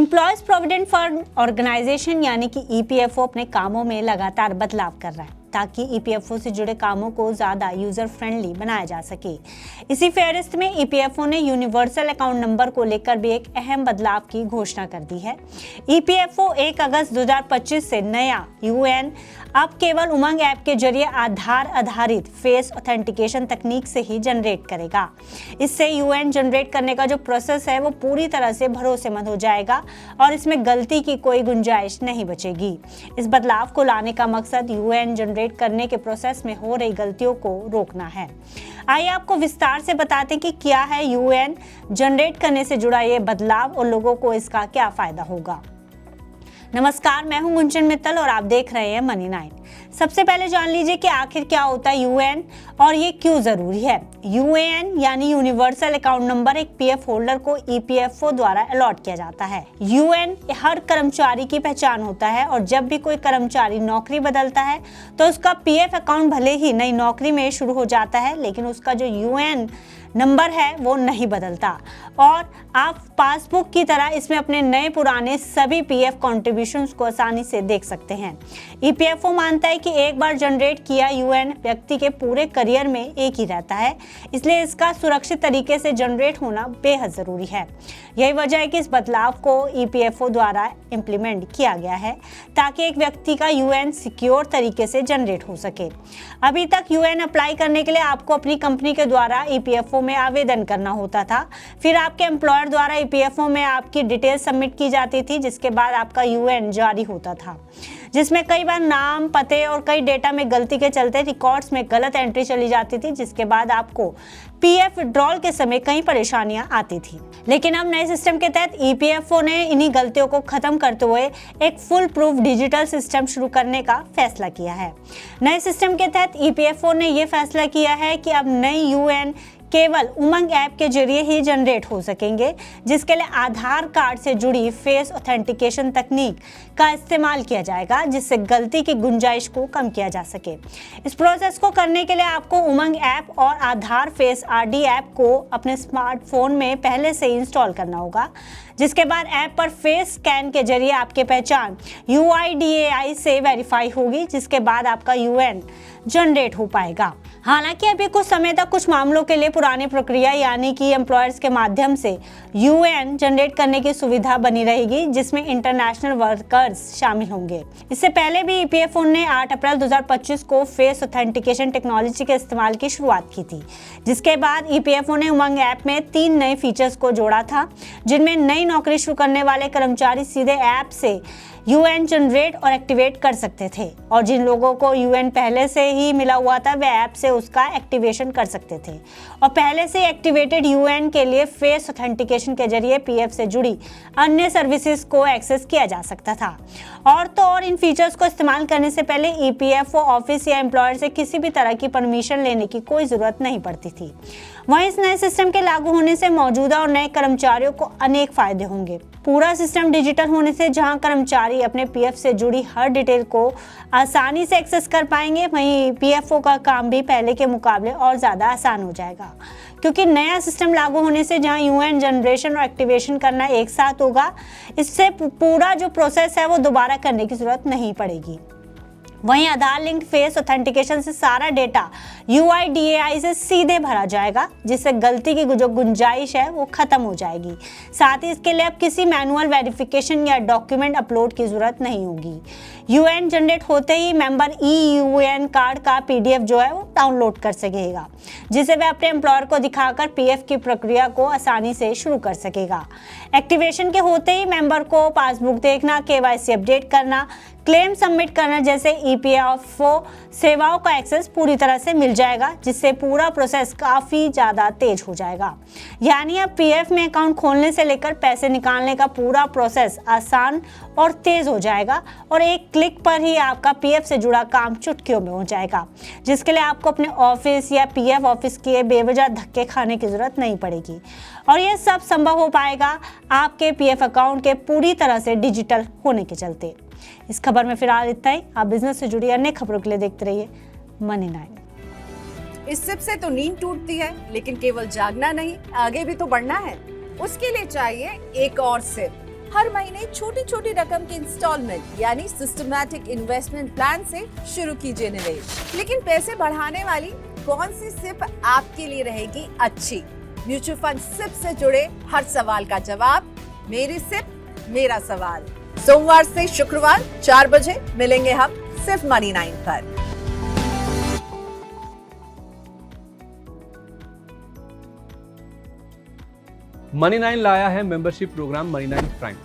Employees provident fund organisation यानी कि EPFO अपने कामों में लगातार बदलाव कर रहा है ताकि ईपीएफओ से जुड़े कामों को ज्यादा यूजर फ्रेंडली बनाया जा सके। इसी फेहरिस्त में ईपीएफओ ने यूनिवर्सल अकाउंट नंबर को लेकर भी एक अहम बदलाव की घोषणा कर दी है। ईपीएफओ 1 अगस्त 2025 से नया यूएएन अब केवल उमंग ऐप के जरिए आधार आधारित फेस ऑथेंटिकेशन तकनीक से ही जनरेट करेगा। इससे यूएएन जनरेट करने का जो प्रोसेस है वो पूरी तरह से भरोसेमंद हो जाएगा और इसमें गलती की कोई गुंजाइश नहीं बचेगी। इस बदलाव को लाने का मकसद यूएएन जनरेट करने के प्रोसेस में हो रही गलतियों को रोकना है। आइए आपको विस्तार से बताते हैं कि क्या है यूएएन जनरेट करने से जुड़ा ये बदलाव और लोगों को इसका क्या फायदा होगा। नमस्कार, मैं हूं गुंजन मित्तल और आप देख रहे हैं मनी 9। सबसे पहले जान लीजिए कि आखिर क्या होता है यूएएन और ये क्यों जरूरी है। यूएएन यानी यूनिवर्सल अकाउंट नंबर एक पीएफ होल्डर को ईपीएफओ द्वारा अलॉट किया जाता है। यूएएन हर कर्मचारी की पहचान होता है और जब भी कोई कर्मचारी नौकरी बदलता है तो उसका पीएफ अकाउंट भले ही नई नौकरी में शुरू हो जाता है लेकिन उसका जो यूएएन नंबर है वो नहीं बदलता और आप पासबुक की तरह इसमें अपने नए पुराने सभी पीएफ कॉन्ट्रिब्यूशंस को आसानी से देख सकते हैं। ईपीएफओ मानता है कि एक बार जनरेट किया यूएएन व्यक्ति के पूरे करियर में एक ही रहता है, इसलिए इसका सुरक्षित तरीके से जनरेट होना बेहद जरूरी है। यही वजह है कि इस बदलाव को ईपीएफओ द्वारा इम्प्लीमेंट किया गया है ताकि एक व्यक्ति का यूएएन सिक्योर तरीके से जनरेट हो सके। अभी तक यूएएन अप्लाई करने के लिए आपको अपनी कंपनी के द्वारा ईपीएफओ में आवेदन करना होता था, फिर आपके एम्प्लॉयर द्वारा ईपीएफओ में आपकी डिटेल सबमिट की जाती थी, जिसके बाद आपका यूएएन जारी होता था, जिसमें कई बार नाम, पते और कई डेटा में गलती के चलते रिकॉर्ड्स में गलत एंट्री चली जाती थी, जिसके बाद आपको पीएफ विड्रॉल के समय कई परेशानियां आती थी। लेकिन अब नए सिस्टम के तहत ईपीएफओ ने इन्हीं गलतियों को खत्म करते हुए एक फुल प्रूफ डिजिटल सिस्टम शुरू करने का फैसला किया है। नए सिस्टम के तहत ईपीएफओ ने यह फैसला किया है कि अब नई यूएएन केवल उमंग ऐप के जरिए ही जनरेट हो सकेंगे, जिसके लिए आधार कार्ड से जुड़ी फेस ऑथेंटिकेशन तकनीक का इस्तेमाल किया जाएगा, जिससे गलती की गुंजाइश को कम किया जा सके। इस प्रोसेस को करने के लिए आपको उमंग ऐप और आधार फेस आरडी ऐप को अपने स्मार्टफोन में पहले से इंस्टॉल करना होगा, जिसके बाद ऐप पर फेस स्कैन के जरिए आपकी पहचान UIDAI से वेरीफाई होगी, जिसके बाद आपका यूएएन जनरेट हो पाएगा। हालांकि अभी कुछ समय तक कुछ मामलों के लिए पुरानी प्रक्रिया यानी कि एम्प्लॉयर्स के माध्यम से यूएएन जनरेट करने की सुविधा बनी रहेगी, जिसमें इंटरनेशनल वर्कर्स शामिल होंगे। इससे पहले भी ईपीएफओ ने 8 अप्रैल 2025 को फेस ऑथेंटिकेशन टेक्नोलॉजी के इस्तेमाल की शुरुआत की थी, जिसके बाद ईपीएफओ ने उमंग ऐप में 3 नए फीचर्स को जोड़ा था, जिनमें नई नौकरी शुरू करने वाले कर्मचारी सीधे ऐप से यूएएन जनरेट और एक्टिवेट कर सकते थे और जिन लोगों को यूएएन पहले से ही मिला हुआ था वे ऐप से उसका एक्टिवेशन कर सकते थे और पहले से एक्टिवेटेड यूएएन के लिए फेस ऑथेंटिकेशन के जरिए पीएफ से जुड़ी अन्य सर्विसेज को एक्सेस किया जा सकता था। और तो और इन फीचर्स को इस्तेमाल करने से पहले ईपीएफओ ऑफिस या एम्प्लॉयर से किसी भी तरह की परमिशन लेने की कोई जरूरत नहीं पड़ती थी। वहीं इस नए सिस्टम के लागू होने से मौजूदा और नए कर्मचारियों को अनेक फायदे होंगे। पूरा सिस्टम डिजिटल होने से जहां कर्मचारी अपने पीएफ से जुड़ी हर डिटेल को आसानी से एक्सेस कर पाएंगे, वहीं पीएफओ का काम भी पहले के मुकाबले और ज़्यादा आसान हो जाएगा, क्योंकि नया सिस्टम लागू होने से जहां यूएएन जनरेशन और एक्टिवेशन करना एक साथ होगा, इससे पूरा जो प्रोसेस है वो दोबारा करने की जरूरत नहीं पड़ेगी। वहीं आधार लिंक्ड फेस ऑथेंटिकेशन से सारा डेटा UIDAI से सीधे भरा जाएगा, जिससे गलती की जो गुंजाइश है वो खत्म हो जाएगी। साथ ही इसके लिए अब किसी मैनुअल वेरिफिकेशन या डॉक्यूमेंट अपलोड की जरूरत नहीं होगी। यूएएन जनरेट होते ही मेंबर यूएएन कार्ड का PDF जो है वो डाउनलोड कर सकेगा, जिसे वह अपने एम्प्लॉयर को दिखाकर पीएफ की प्रक्रिया को आसानी से शुरू कर सकेगा। एक्टिवेशन के होते ही मेंबर को पासबुक देखना, KYC अपडेट करना, क्लेम सबमिट करना जैसे ईपीएफओ सेवाओं का एक्सेस पूरी तरह से मिल जाएगा, जिससे पूरा प्रोसेस काफ़ी ज़्यादा तेज हो जाएगा। यानी अब पीएफ में अकाउंट खोलने से लेकर पैसे निकालने का पूरा प्रोसेस आसान और तेज़ हो जाएगा और एक क्लिक पर ही आपका पीएफ से जुड़ा काम चुटकियों में हो जाएगा, जिसके लिए आपको अपने ऑफिस या पीएफ ऑफिस के बेवजह धक्के खाने की ज़रूरत नहीं पड़ेगी। और ये सब संभव हो पाएगा आपके पीएफ अकाउंट के पूरी तरह से डिजिटल होने के चलते। इस खबर में फिलहाल इतना ही। आप बिजनेस से जुड़ी अन्य खबरों के लिए देखते रहिए मनी 9। इस सिप से तो नींद टूटती है, लेकिन केवल जागना नहीं, आगे भी तो बढ़ना है। उसके लिए चाहिए एक और सिप। हर महीने छोटी छोटी रकम के इंस्टॉलमेंट यानी सिस्टमैटिक इन्वेस्टमेंट प्लान से शुरू कीजिए निवेश। लेकिन पैसे बढ़ाने वाली कौन सी सिप आपके लिए रहेगी अच्छी? म्यूचुअल फंड सिप से जुड़े हर सवाल का जवाब मेरी सिप मेरा सवाल। सोमवार से शुक्रवार 4 बजे मिलेंगे हम सिर्फ मनी 9 पर। मनी 9 लाया है मेंबरशिप प्रोग्राम मनी 9 प्राइम।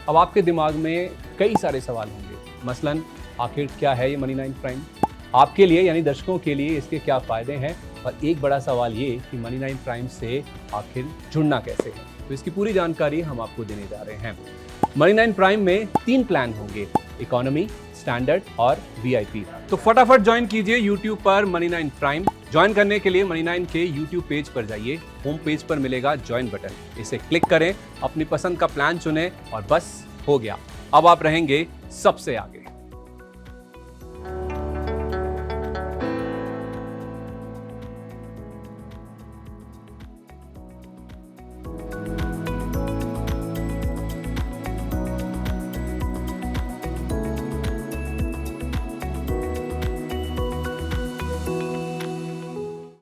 अब आपके दिमाग में कई सारे सवाल होंगे, मसलन आखिर क्या है ये मनी 9 प्राइम, आपके लिए यानी दर्शकों के लिए इसके क्या फ़ायदे हैं, और एक बड़ा सवाल ये कि मनी 9 प्राइम से आखिर जुड़ना कैसे है। तो इसकी पूरी जानकारी हम आपको देने जा रहे हैं। मनी 9 प्राइम में 3 प्लान होंगे, इकोनॉमी, स्टैंडर्ड और VIP। तो फटाफट ज्वाइन कीजिए YouTube पर मनी 9 प्राइम। ज्वाइन करने के लिए मनी 9 के YouTube पेज पर जाइए, होम पेज पर मिलेगा ज्वाइन बटन, इसे क्लिक करें, अपनी पसंद का प्लान चुनें और बस हो गया, अब आप रहेंगे सबसे आगे।